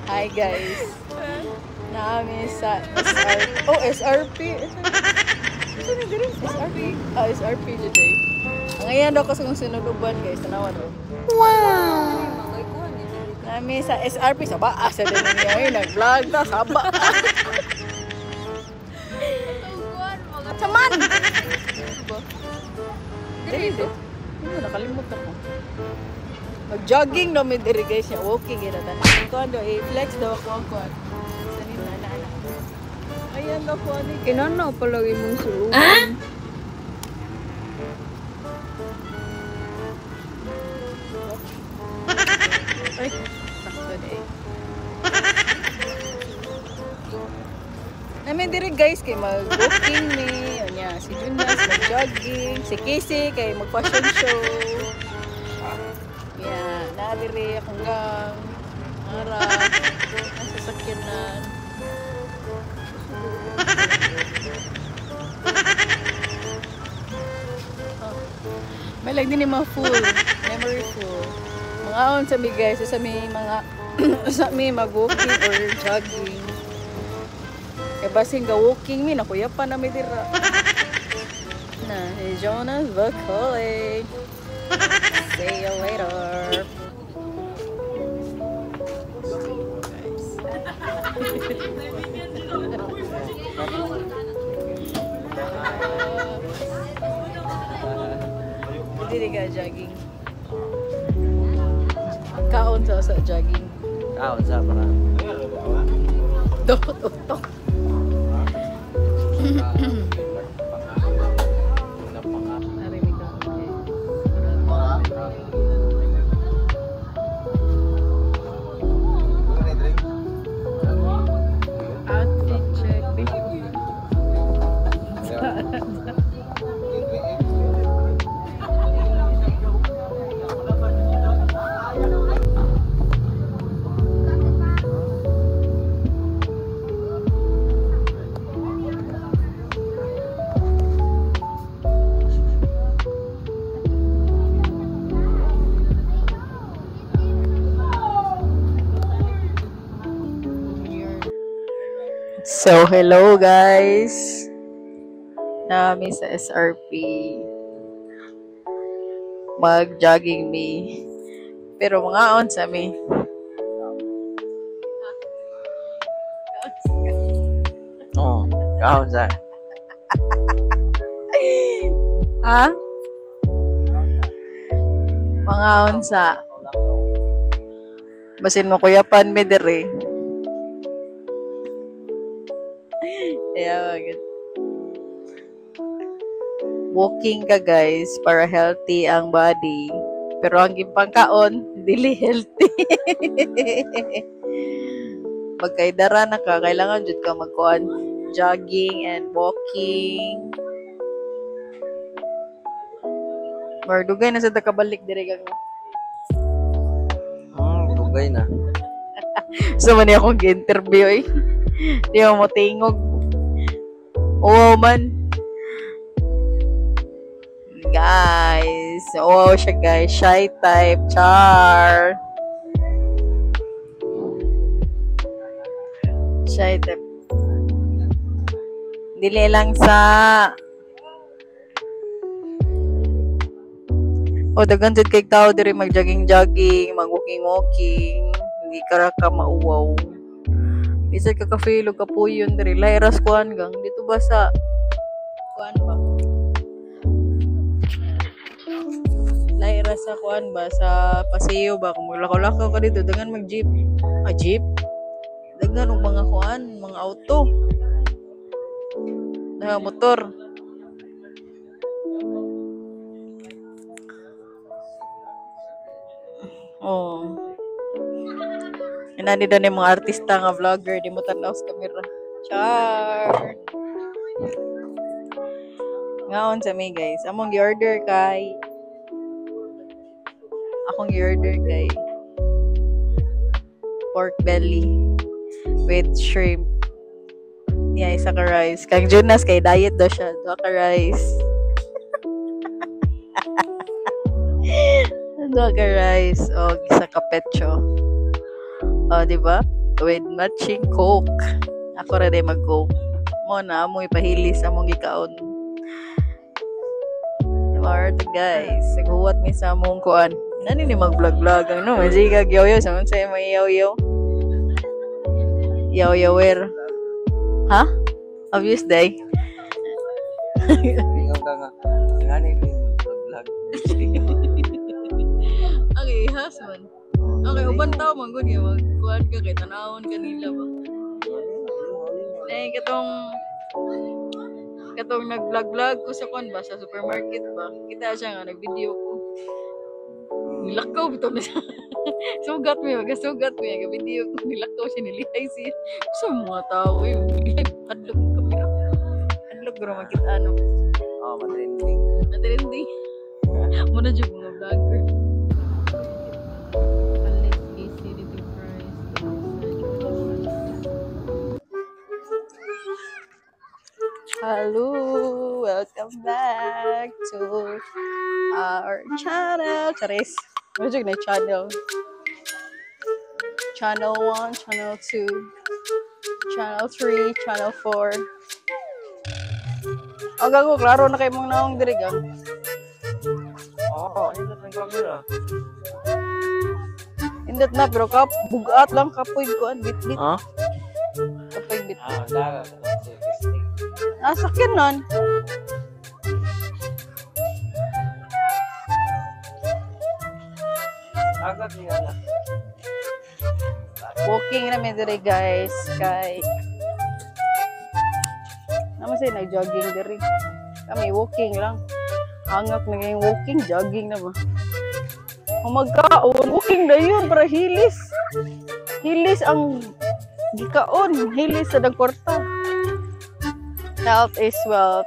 Hi guys. Naami sa SRP. Oh, SRP. SRP. Ah, SRP today. Ngayon daw kasi kung sinuduban guys. Tanawan mo. Wow! Naami sa SRP. Saba. Sa din niya. Nag-vlog na. Saba. Saman! Dito. Nakalimot ako. Mag-jogging na may diri guys. Walking yun na tanan. Ito ano, i-flex daw ako ang kuwan. Sanina na anak. Ayan daw po. Kinana palagi mong sulungan. Ah? Ay, sakto na eh. Namin diri guys kay mag-walking ni. Anya, si Junas mag-jogging. Si Casey kay mag-fashion show. Yeah, nadiri akong gang. Harap. Ang sasakyanan. Oh. May lang din yung mga full. Memory full. Mga on sa mi guys. Sa mi mga sa mi mag-walking or jogging. Kaya basing ka-walking mi. Nakuya pa na may dira. Na, hey Jonas Bacaulay. See you later. Hindi ka jogging. Kaon sa jogging. Kaon sa para. Tok. Narinig ka. Outfit check. So, hello guys. Nami sa SRP. Mag-jogging me. Pero mga on sa mi. Oo. Kaon sa. Ha? Mga on sa. Basin mo kuyapan mi dere. Yeah, good. Walking ka guys para healthy ang body. Pero ang gimpangkaon, dili healthy. Magkaidara na ka, kailangan jud ka magkuan jogging and walking. Mardugay na sa takabalik dire kang. Dugay na. So man akong gi-interview eh. Di mo tingog. Oo man. Guys. Oo siya guys. Shy type. Char. Shy type. Dili lang sa daghan jud kay tao diri mag-jogging-jogging, mag-walking-walking. Hindi ka mauwaw. Isa ka ka-feel o kapuyon diri. Lairas kuan gang. Dito ba sa kuan ba? Lairas sa kuan ba? Sa paseo ba? Kung maglakaw-lakaw ka dito, dagan mag-jeep. Jeep? Dagan og mga kuan, mga auto. Motor. Oh. Inani daw ni mga artista nga vlogger, di mo tanaw sa camera. Char. Ngaon sa mi guys. Among gi-order kay pork belly with shrimp. Yeah, isa ka rice. Kang Jonas kay diet daw siya. Dua ka rice. Dua ka rice. O, isa ka pecho. Oh, di ba? With matching coke. Ako ra day mag-coke. Mo na amoy pahilis among gikaon. Marte guys, naghuwat mi sa among kuan. Nani ni mag-vlog-vlog ano, magiga gyoyo sa unsay may yaw-yaw. Yaw-yawer. Ha? Obvious day. Bingaw ka nga. Ngani ni vlog. Okay, husband. Okay, uban tao man gud nga magkuan ka kay tanawon kanila ba. Katong nag-vlog-vlog ko sa kuan ba sa supermarket ba. Kita siya nga nag-video ko. Nilakaw bitaw na siya. Sugat mo, video ko nilakaw siya nilihay siya. Sa mga tao eh, adlok kamera. Adlok guro makita ano. Oh, matrending. Matrending. Muna jud mga vlogger. Hello, welcome back to our channel. Charis, what's your channel? Channel 1, channel 2, channel 3, channel 4. Oh, gago, klaro na kayo mong naong dirigang. Oh, ito ang camera. Indot na, bro. Bugat lang, kapoy ko. Bit-bit. Ha? Kapoy bit. Ah, daga. Nasakyan nun. Agad niya na. Walking namin diri guys. Kay naman sa'yo nag-jogging diri. Kami walking lang. Hangak na yung walking, jogging na ba? Kung magkaon, walking na yun para hilis. Hilis ang gikaon. Hilis sa dagporta. Health is wealth.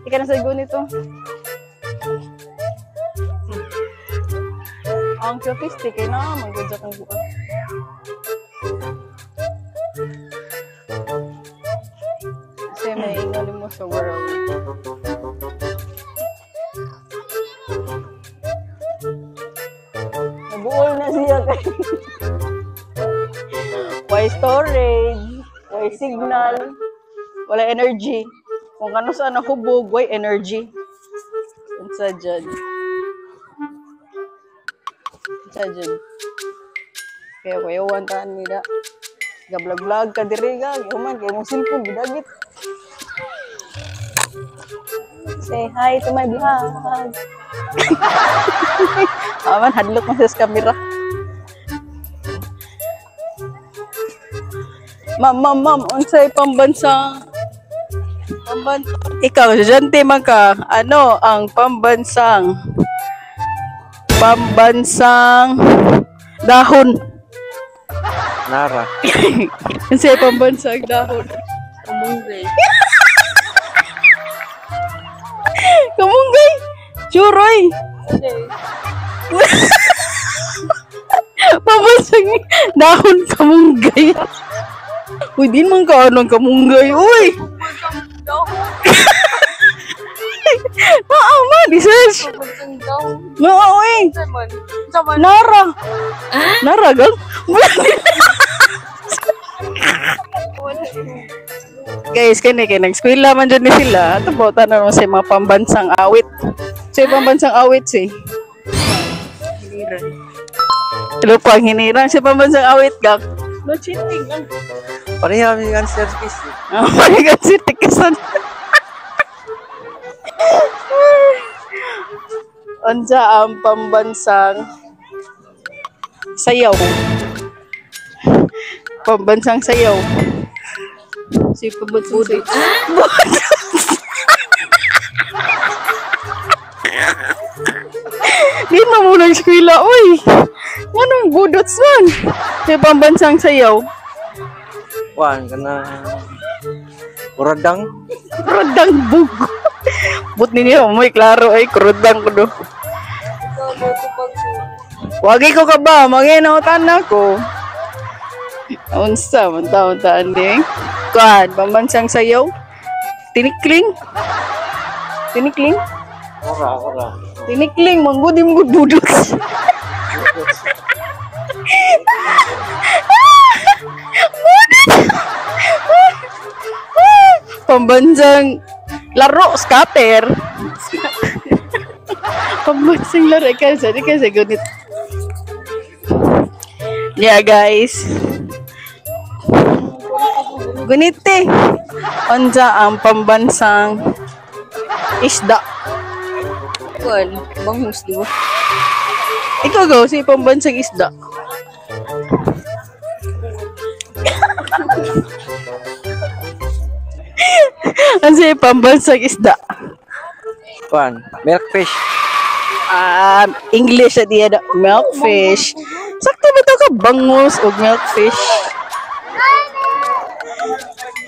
Ika na sa nito. Ang sophistic eh na. Mag-gadya kang buwan. Kasi may ingali mo sa world. Nabuol na siya kay. Why storage? Why signal? Wala energy. Kung ano saan nakubog, why energy? Unsa dyan? Unsa dyan? Kaya kuyawan taan nila. Gablag-vlog ka diri ga. Human, kaya mong cellphone, gidagit. Say hi to my vlog. Aman, hadlok mo sa camera. Ma'am, unsay pambansang ikaw, estudyante man ka. Ano ang pambansang dahon? Nara. Unsay pambansang dahon? Kamunggay. Kamunggay. Churoy. Pambansang dahon kamunggay. Uy, di man ka anong kamunggay. Uy! Naama, research. Uy! Nara. Nara, gang? Guys, kaya nag-skwela man dyan ni sila. Ito po, tanong sa mga pambansang awit. Sa pambansang awit, Hiniran. Ito po ang hiniran. Sa pambansang awit, gang? No cheating, gang. Pareha kami kan service. Pareha si tikasan. Unsa ang pambansang sayaw? Pambansang sayaw. Si pambansang sayaw. Di na mo lang eskwela, uy. Anong budots man? Si pambansang sayaw. Wan kana kuradang. Kuradang bugo. But ninyo, may klaro ay kuradang ko do. Wagi ko ka ba? Manginautan ako. Unsa, unta-untaan ding. Kuhan, pambansang sayaw. Tinikling. Tinikling? Ora. Tinikling, manggudim-gud budots. pambansang laro, scatter. Pambansang laro, kasi gunit. Yeah, guys. Gunite. Unsa ang pambansang isda? Kuan, bangus, di ba? Ikaw go, si pambansang isda. Ano si pambansang isda? Kuan, milkfish. English at diya milkfish. Sakto ba ito ka? Bangus o milkfish?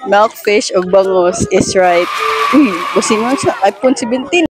Milkfish o bangus is right. Uy, busing mo sa iPhone 17.